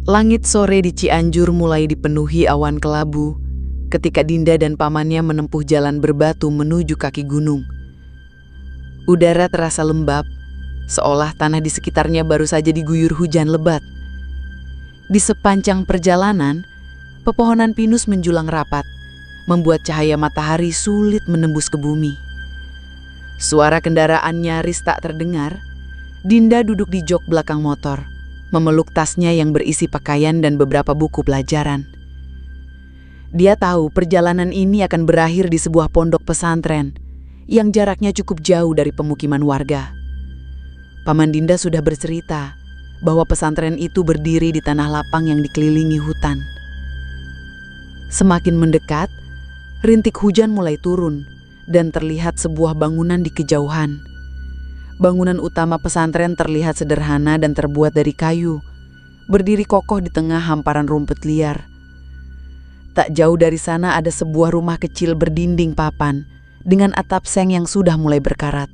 Langit sore di Cianjur mulai dipenuhi awan kelabu ketika Dinda dan pamannya menempuh jalan berbatu menuju kaki gunung. Udara terasa lembab, seolah tanah di sekitarnya baru saja diguyur hujan lebat. Di sepanjang perjalanan, pepohonan pinus menjulang rapat, membuat cahaya matahari sulit menembus ke bumi. Suara kendaraan nyaris tak terdengar. Dinda duduk di jok belakang motor, memeluk tasnya yang berisi pakaian dan beberapa buku pelajaran. Dia tahu perjalanan ini akan berakhir di sebuah pondok pesantren yang jaraknya cukup jauh dari pemukiman warga. Paman Dinda sudah bercerita bahwa pesantren itu berdiri di tanah lapang yang dikelilingi hutan. Semakin mendekat, rintik hujan mulai turun dan terlihat sebuah bangunan di kejauhan. Bangunan utama pesantren terlihat sederhana dan terbuat dari kayu, berdiri kokoh di tengah hamparan rumput liar. Tak jauh dari sana ada sebuah rumah kecil berdinding papan dengan atap seng yang sudah mulai berkarat.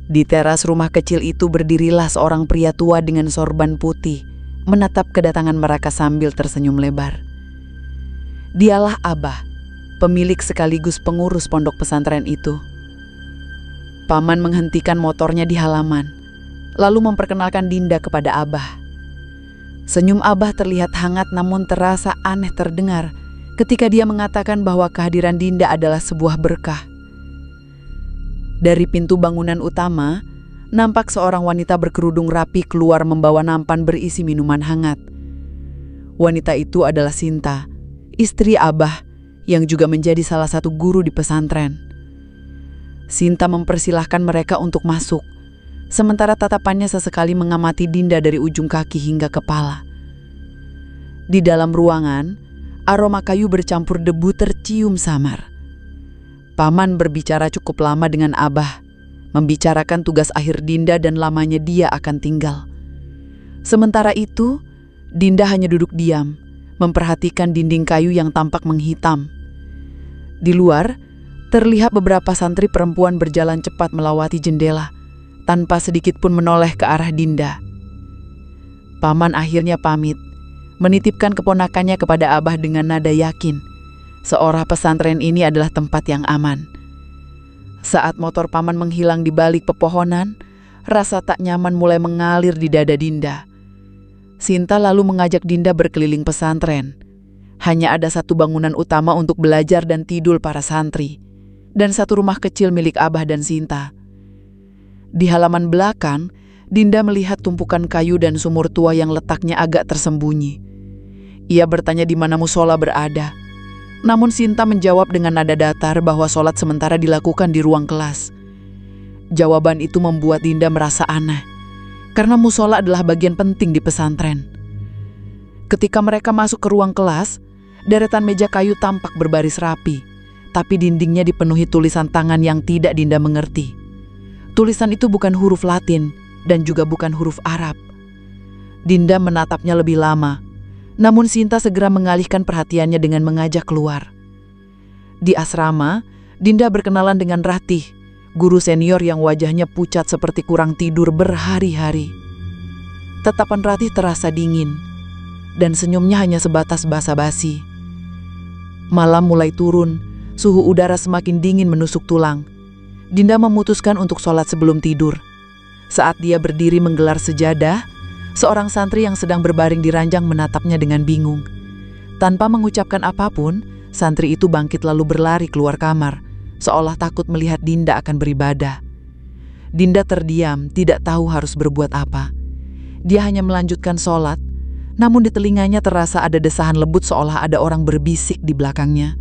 Di teras rumah kecil itu berdirilah seorang pria tua dengan sorban putih, menatap kedatangan mereka sambil tersenyum lebar. Dialah Abah, pemilik sekaligus pengurus pondok pesantren itu. Paman menghentikan motornya di halaman, lalu memperkenalkan Dinda kepada Abah. Senyum Abah terlihat hangat namun terasa aneh terdengar ketika dia mengatakan bahwa kehadiran Dinda adalah sebuah berkah. Dari pintu bangunan utama, nampak seorang wanita berkerudung rapi keluar membawa nampan berisi minuman hangat. Wanita itu adalah Sinta, istri Abah yang juga menjadi salah satu guru di pesantren. Sinta mempersilahkan mereka untuk masuk, sementara tatapannya sesekali mengamati Dinda dari ujung kaki hingga kepala. Di dalam ruangan, aroma kayu bercampur debu tercium samar. Paman berbicara cukup lama dengan Abah, membicarakan tugas akhir Dinda dan lamanya dia akan tinggal. Sementara itu, Dinda hanya duduk diam, memperhatikan dinding kayu yang tampak menghitam. Di luar, terlihat beberapa santri perempuan berjalan cepat melewati jendela, tanpa sedikit pun menoleh ke arah Dinda. Paman akhirnya pamit, menitipkan keponakannya kepada Abah dengan nada yakin, seorang pesantren ini adalah tempat yang aman. Saat motor Paman menghilang di balik pepohonan, rasa tak nyaman mulai mengalir di dada Dinda. Sinta lalu mengajak Dinda berkeliling pesantren. Hanya ada satu bangunan utama untuk belajar dan tidur para santri, dan satu rumah kecil milik Abah dan Sinta. Di halaman belakang, Dinda melihat tumpukan kayu dan sumur tua yang letaknya agak tersembunyi. Ia bertanya di mana musola berada, namun Sinta menjawab dengan nada datar bahwa sholat sementara dilakukan di ruang kelas. Jawaban itu membuat Dinda merasa aneh, karena musola adalah bagian penting di pesantren. Ketika mereka masuk ke ruang kelas, deretan meja kayu tampak berbaris rapi, tapi dindingnya dipenuhi tulisan tangan yang tidak Dinda mengerti. Tulisan itu bukan huruf Latin dan juga bukan huruf Arab. Dinda menatapnya lebih lama, namun Sinta segera mengalihkan perhatiannya dengan mengajak keluar. Di asrama, Dinda berkenalan dengan Ratih, guru senior yang wajahnya pucat seperti kurang tidur berhari-hari. Tatapan Ratih terasa dingin, dan senyumnya hanya sebatas basa-basi. Malam mulai turun, suhu udara semakin dingin menusuk tulang. Dinda memutuskan untuk sholat sebelum tidur. Saat dia berdiri menggelar sejadah, seorang santri yang sedang berbaring di ranjang menatapnya dengan bingung. Tanpa mengucapkan apapun, santri itu bangkit lalu berlari keluar kamar, seolah takut melihat Dinda akan beribadah. Dinda terdiam, tidak tahu harus berbuat apa. Dia hanya melanjutkan sholat, namun di telinganya terasa ada desahan lembut seolah ada orang berbisik di belakangnya.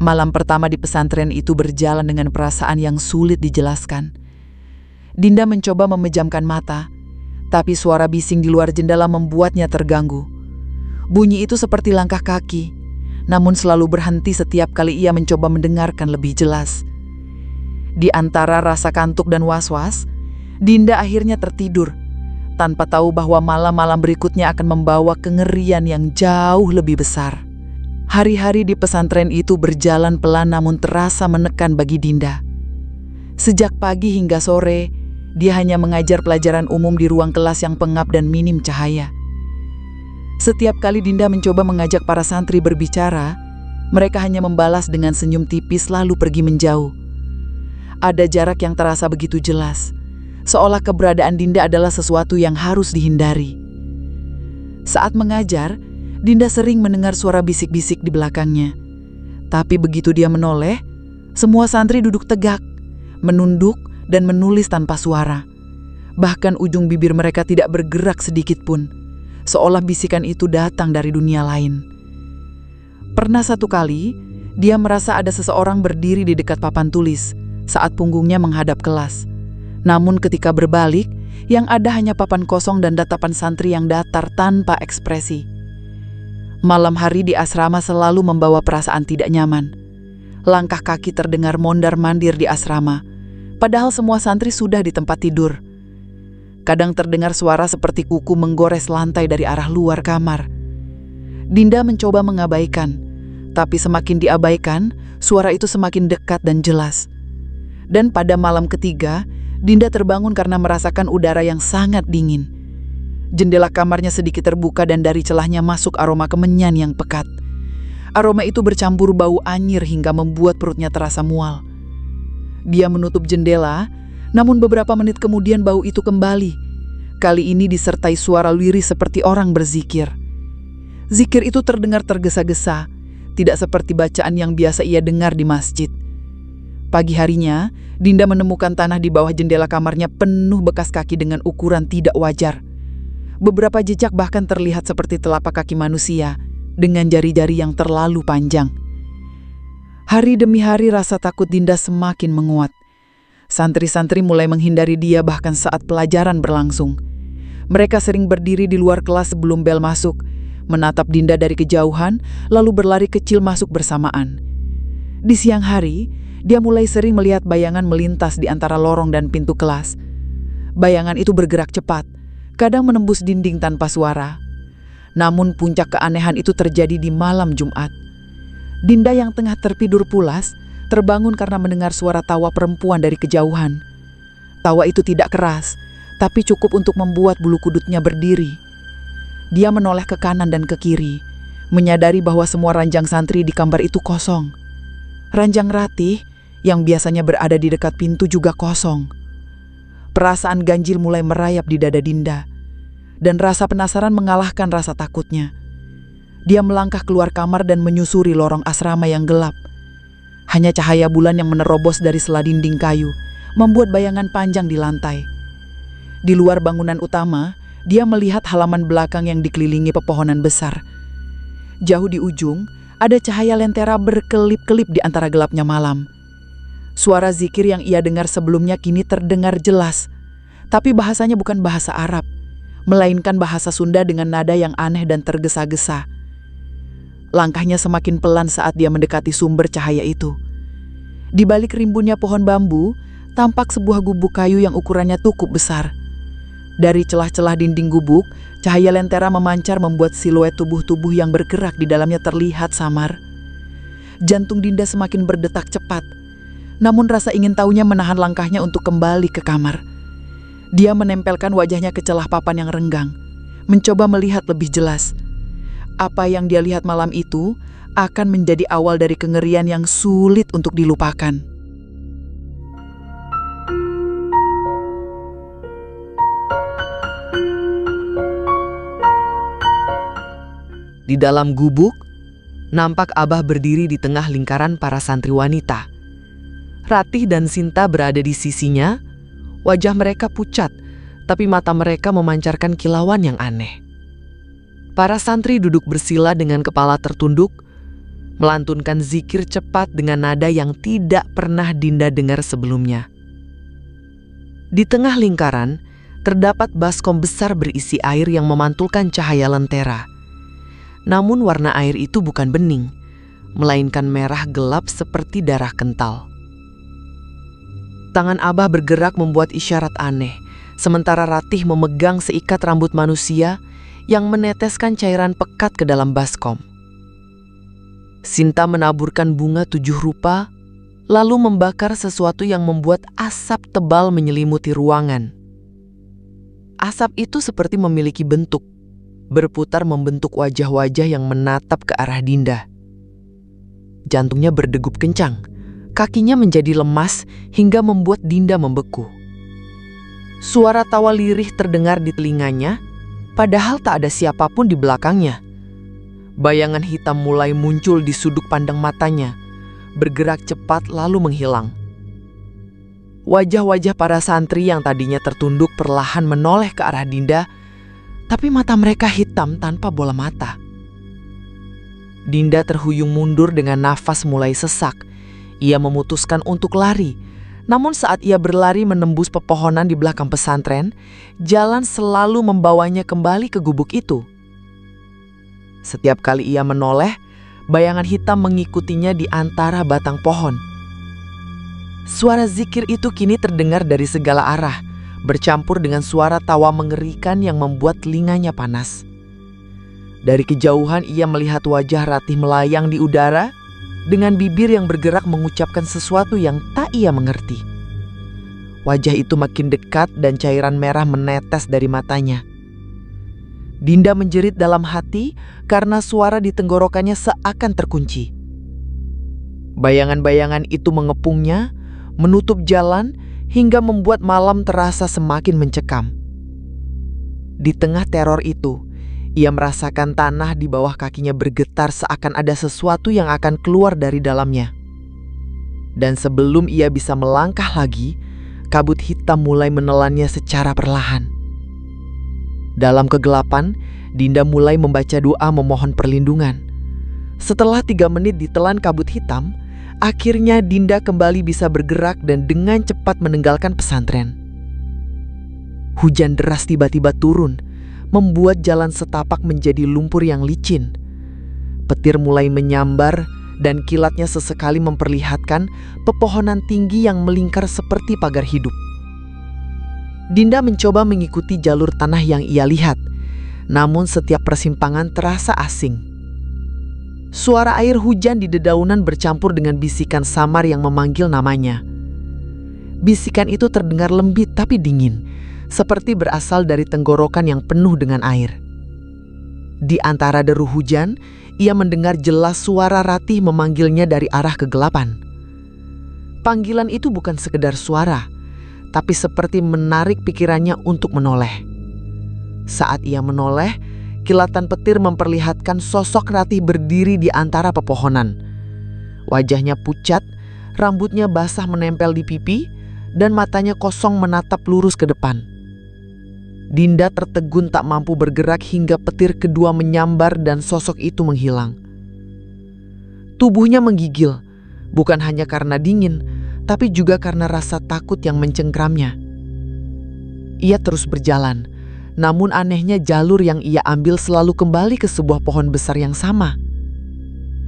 Malam pertama di pesantren itu berjalan dengan perasaan yang sulit dijelaskan. Dinda mencoba memejamkan mata, tapi suara bising di luar jendela membuatnya terganggu. Bunyi itu seperti langkah kaki, namun selalu berhenti setiap kali ia mencoba mendengarkan lebih jelas. Di antara rasa kantuk dan was-was, Dinda akhirnya tertidur, tanpa tahu bahwa malam-malam berikutnya akan membawa kengerian yang jauh lebih besar. Hari-hari di pesantren itu berjalan pelan namun terasa menekan bagi Dinda. Sejak pagi hingga sore, dia hanya mengajar pelajaran umum di ruang kelas yang pengap dan minim cahaya. Setiap kali Dinda mencoba mengajak para santri berbicara, mereka hanya membalas dengan senyum tipis lalu pergi menjauh. Ada jarak yang terasa begitu jelas, seolah keberadaan Dinda adalah sesuatu yang harus dihindari. Saat mengajar, Dinda sering mendengar suara bisik-bisik di belakangnya. Tapi begitu dia menoleh, semua santri duduk tegak, menunduk dan menulis tanpa suara. Bahkan ujung bibir mereka tidak bergerak sedikit pun, seolah bisikan itu datang dari dunia lain. Pernah satu kali, dia merasa ada seseorang berdiri di dekat papan tulis saat punggungnya menghadap kelas. Namun ketika berbalik, yang ada hanya papan kosong dan tatapan santri yang datar tanpa ekspresi. Malam hari di asrama selalu membawa perasaan tidak nyaman. Langkah kaki terdengar mondar-mandir di asrama, padahal semua santri sudah di tempat tidur. Kadang terdengar suara seperti kuku menggores lantai dari arah luar kamar. Dinda mencoba mengabaikan, tapi semakin diabaikan, suara itu semakin dekat dan jelas. Dan pada malam ketiga, Dinda terbangun karena merasakan udara yang sangat dingin. Jendela kamarnya sedikit terbuka dan dari celahnya masuk aroma kemenyan yang pekat. Aroma itu bercampur bau anyir hingga membuat perutnya terasa mual. Dia menutup jendela, namun beberapa menit kemudian bau itu kembali. Kali ini disertai suara lirih seperti orang berzikir. Zikir itu terdengar tergesa-gesa, tidak seperti bacaan yang biasa ia dengar di masjid. Pagi harinya, Dinda menemukan tanah di bawah jendela kamarnya penuh bekas kaki dengan ukuran tidak wajar. Beberapa jejak bahkan terlihat seperti telapak kaki manusia, dengan jari-jari yang terlalu panjang. Hari demi hari rasa takut Dinda semakin menguat. Santri-santri mulai menghindari dia bahkan saat pelajaran berlangsung. Mereka sering berdiri di luar kelas sebelum bel masuk, menatap Dinda dari kejauhan, lalu berlari kecil masuk bersamaan. Di siang hari, dia mulai sering melihat bayangan melintas di antara lorong dan pintu kelas. Bayangan itu bergerak cepat, kadang menembus dinding tanpa suara. Namun puncak keanehan itu terjadi di malam Jumat. Dinda yang tengah tertidur pulas, terbangun karena mendengar suara tawa perempuan dari kejauhan. Tawa itu tidak keras, tapi cukup untuk membuat bulu kudutnya berdiri. Dia menoleh ke kanan dan ke kiri, menyadari bahwa semua ranjang santri di kamar itu kosong. Ranjang Ratih, yang biasanya berada di dekat pintu juga kosong. Perasaan ganjil mulai merayap di dada Dinda, dan rasa penasaran mengalahkan rasa takutnya. Dia melangkah keluar kamar dan menyusuri lorong asrama yang gelap. Hanya cahaya bulan yang menerobos dari sela dinding kayu, membuat bayangan panjang di lantai. Di luar bangunan utama, dia melihat halaman belakang yang dikelilingi pepohonan besar. Jauh di ujung, ada cahaya lentera berkelip-kelip di antara gelapnya malam. Suara zikir yang ia dengar sebelumnya kini terdengar jelas, tapi bahasanya bukan bahasa Arab, melainkan bahasa Sunda dengan nada yang aneh dan tergesa-gesa. Langkahnya semakin pelan saat dia mendekati sumber cahaya itu. Di balik rimbunnya pohon bambu, tampak sebuah gubuk kayu yang ukurannya cukup besar. Dari celah-celah dinding gubuk, cahaya lentera memancar membuat siluet tubuh-tubuh yang bergerak di dalamnya terlihat samar. Jantung Dinda semakin berdetak cepat, namun rasa ingin tahunya menahan langkahnya untuk kembali ke kamar. Dia menempelkan wajahnya ke celah papan yang renggang, mencoba melihat lebih jelas. Apa yang dia lihat malam itu akan menjadi awal dari kengerian yang sulit untuk dilupakan. Di dalam gubuk, nampak Abah berdiri di tengah lingkaran para santri wanita. Ratih dan Sinta berada di sisinya. Wajah mereka pucat, tapi mata mereka memancarkan kilauan yang aneh. Para santri duduk bersila dengan kepala tertunduk, melantunkan zikir cepat dengan nada yang tidak pernah Dinda dengar sebelumnya. Di tengah lingkaran, terdapat baskom besar berisi air yang memantulkan cahaya lentera. Namun warna air itu bukan bening, melainkan merah gelap seperti darah kental. Tangan Abah bergerak membuat isyarat aneh, sementara Ratih memegang seikat rambut manusia yang meneteskan cairan pekat ke dalam baskom. Sinta menaburkan bunga 7 rupa, lalu membakar sesuatu yang membuat asap tebal menyelimuti ruangan. Asap itu seperti memiliki bentuk, berputar membentuk wajah-wajah yang menatap ke arah Dinda. Jantungnya berdegup kencang, kakinya menjadi lemas hingga membuat Dinda membeku. Suara tawa lirih terdengar di telinganya, padahal tak ada siapapun di belakangnya. Bayangan hitam mulai muncul di sudut pandang matanya, bergerak cepat lalu menghilang. Wajah-wajah para santri yang tadinya tertunduk perlahan menoleh ke arah Dinda, tapi mata mereka hitam tanpa bola mata. Dinda terhuyung mundur dengan nafas mulai sesak. Ia memutuskan untuk lari, namun saat ia berlari menembus pepohonan di belakang pesantren, jalan selalu membawanya kembali ke gubuk itu. Setiap kali ia menoleh, bayangan hitam mengikutinya di antara batang pohon. Suara zikir itu kini terdengar dari segala arah, bercampur dengan suara tawa mengerikan yang membuat telinganya panas. Dari kejauhan ia melihat wajah Ratih melayang di udara, dengan bibir yang bergerak mengucapkan sesuatu yang tak ia mengerti. Wajah itu makin dekat dan cairan merah menetes dari matanya. Dinda menjerit dalam hati karena suara di tenggorokannya seakan terkunci. Bayangan-bayangan itu mengepungnya, menutup jalan hingga membuat malam terasa semakin mencekam. Di tengah teror itu, ia merasakan tanah di bawah kakinya bergetar seakan ada sesuatu yang akan keluar dari dalamnya. Dan sebelum ia bisa melangkah lagi, kabut hitam mulai menelannya secara perlahan. Dalam kegelapan, Dinda mulai membaca doa memohon perlindungan. Setelah 3 menit ditelan kabut hitam, akhirnya Dinda kembali bisa bergerak dan dengan cepat meninggalkan pesantren. Hujan deras tiba-tiba turun, membuat jalan setapak menjadi lumpur yang licin. Petir mulai menyambar dan kilatnya sesekali memperlihatkan pepohonan tinggi yang melingkar seperti pagar hidup. Dinda mencoba mengikuti jalur tanah yang ia lihat, namun setiap persimpangan terasa asing. Suara air hujan di dedaunan bercampur dengan bisikan samar yang memanggil namanya. Bisikan itu terdengar lembut tapi dingin, seperti berasal dari tenggorokan yang penuh dengan air. Di antara deru hujan, ia mendengar jelas suara Ratih memanggilnya dari arah kegelapan. Panggilan itu bukan sekedar suara, tapi seperti menarik pikirannya untuk menoleh. Saat ia menoleh, kilatan petir memperlihatkan sosok Ratih berdiri di antara pepohonan. Wajahnya pucat, rambutnya basah menempel di pipi, dan matanya kosong menatap lurus ke depan. Dinda tertegun tak mampu bergerak hingga petir kedua menyambar dan sosok itu menghilang. Tubuhnya menggigil, bukan hanya karena dingin, tapi juga karena rasa takut yang mencengkramnya. Ia terus berjalan, namun anehnya jalur yang ia ambil selalu kembali ke sebuah pohon besar yang sama.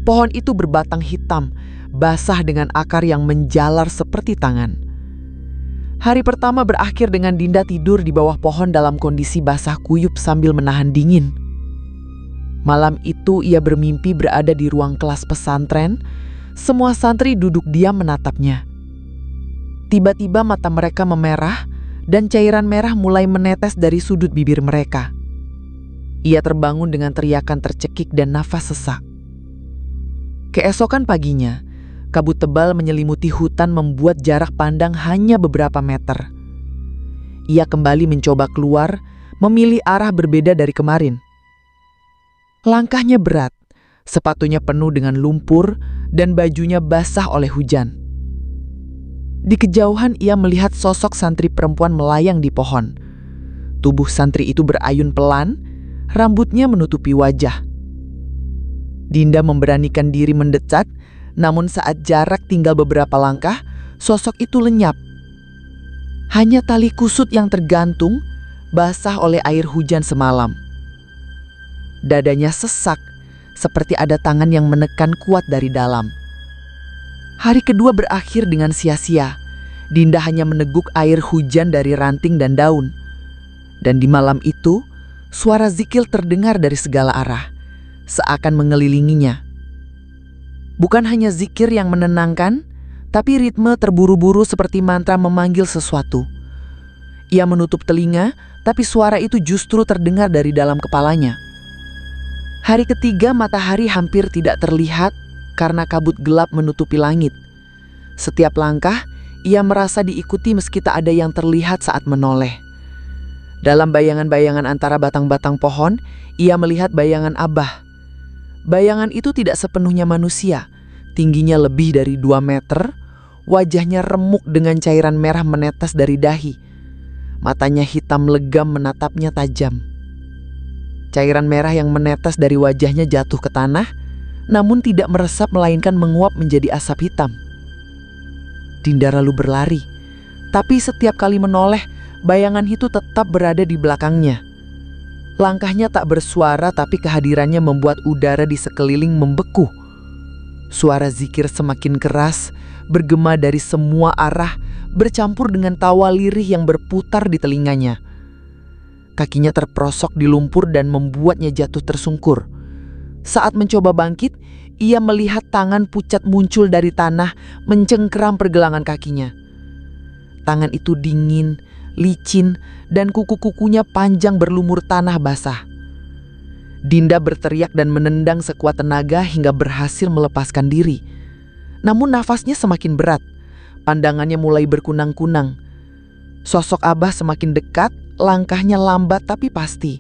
Pohon itu berbatang hitam, basah dengan akar yang menjalar seperti tangan. Hari pertama berakhir dengan Dinda tidur di bawah pohon dalam kondisi basah kuyup sambil menahan dingin. Malam itu ia bermimpi berada di ruang kelas pesantren. Semua santri duduk diam menatapnya. Tiba-tiba mata mereka memerah dan cairan merah mulai menetes dari sudut bibir mereka. Ia terbangun dengan teriakan tercekik dan nafas sesak. Keesokan paginya, kabut tebal menyelimuti hutan membuat jarak pandang hanya beberapa meter. Ia kembali mencoba keluar, memilih arah berbeda dari kemarin. Langkahnya berat, sepatunya penuh dengan lumpur dan bajunya basah oleh hujan. Di kejauhan ia melihat sosok santri perempuan melayang di pohon. Tubuh santri itu berayun pelan, rambutnya menutupi wajah. Dinda memberanikan diri mendekat, namun saat jarak tinggal beberapa langkah, sosok itu lenyap. Hanya tali kusut yang tergantung, basah oleh air hujan semalam. Dadanya sesak, seperti ada tangan yang menekan kuat dari dalam. Hari kedua berakhir dengan sia-sia. Dinda hanya meneguk air hujan dari ranting dan daun. Dan di malam itu, suara zikir terdengar dari segala arah, seakan mengelilinginya. Bukan hanya zikir yang menenangkan, tapi ritme terburu-buru seperti mantra memanggil sesuatu. Ia menutup telinga, tapi suara itu justru terdengar dari dalam kepalanya, Hari ketiga matahari hampir tidak terlihat karena kabut gelap menutupi langit. Setiap langkah, ia merasa diikuti meski tak ada yang terlihat saat menoleh. Dalam bayangan-bayangan antara batang-batang pohon, ia melihat bayangan Abah. Bayangan itu tidak sepenuhnya manusia, tingginya lebih dari 2 meter, wajahnya remuk dengan cairan merah menetes dari dahi. Matanya hitam legam menatapnya tajam. Cairan merah yang menetes dari wajahnya jatuh ke tanah, namun tidak meresap melainkan menguap menjadi asap hitam. Dinda lalu berlari, tapi setiap kali menoleh, bayangan itu tetap berada di belakangnya. Langkahnya tak bersuara, tapi kehadirannya membuat udara di sekeliling membeku. Suara zikir semakin keras, bergema dari semua arah, bercampur dengan tawa lirih yang berputar di telinganya. Kakinya terperosok di lumpur dan membuatnya jatuh tersungkur. Saat mencoba bangkit, ia melihat tangan pucat muncul dari tanah mencengkeram pergelangan kakinya. Tangan itu dingin, licin, dan kuku-kukunya panjang berlumur tanah basah. Dinda berteriak dan menendang sekuat tenaga hingga berhasil melepaskan diri. Namun nafasnya semakin berat, pandangannya mulai berkunang-kunang. Sosok Abah semakin dekat, langkahnya lambat tapi pasti.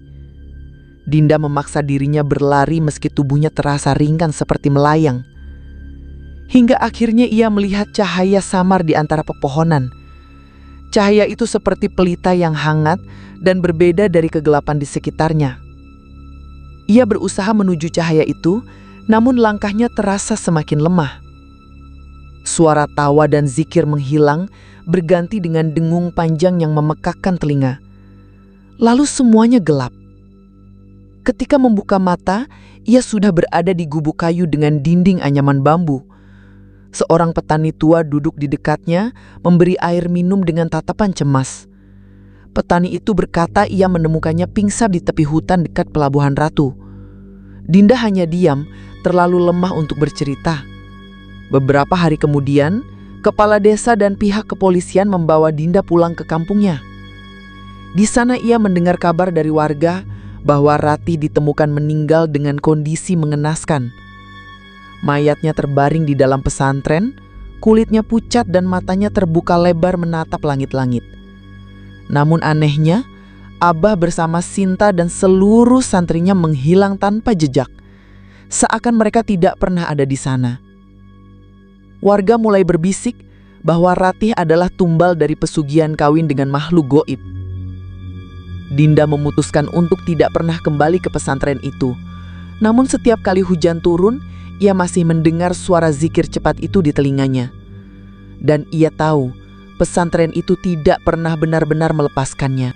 Dinda memaksa dirinya berlari meski tubuhnya terasa ringan seperti melayang. Hingga akhirnya ia melihat cahaya samar di antara pepohonan. Cahaya itu seperti pelita yang hangat dan berbeda dari kegelapan di sekitarnya. Ia berusaha menuju cahaya itu, namun langkahnya terasa semakin lemah. Suara tawa dan zikir menghilang, berganti dengan dengung panjang yang memekakkan telinga. Lalu semuanya gelap. Ketika membuka mata, ia sudah berada di gubuk kayu dengan dinding anyaman bambu. Seorang petani tua duduk di dekatnya, memberi air minum dengan tatapan cemas. Petani itu berkata ia menemukannya pingsan di tepi hutan dekat Pelabuhan Ratu. Dinda hanya diam, terlalu lemah untuk bercerita. Beberapa hari kemudian, kepala desa dan pihak kepolisian membawa Dinda pulang ke kampungnya. Di sana ia mendengar kabar dari warga bahwa Ratih ditemukan meninggal dengan kondisi mengenaskan. Mayatnya terbaring di dalam pesantren, kulitnya pucat dan matanya terbuka lebar menatap langit-langit. Namun anehnya, Abah bersama Sinta dan seluruh santrinya menghilang tanpa jejak, seakan mereka tidak pernah ada di sana. Warga mulai berbisik bahwa Ratih adalah tumbal dari pesugihan kawin dengan makhluk goib. Dinda memutuskan untuk tidak pernah kembali ke pesantren itu. Namun setiap kali hujan turun, ia masih mendengar suara zikir cepat itu di telinganya. Dan ia tahu pesantren itu tidak pernah benar-benar melepaskannya.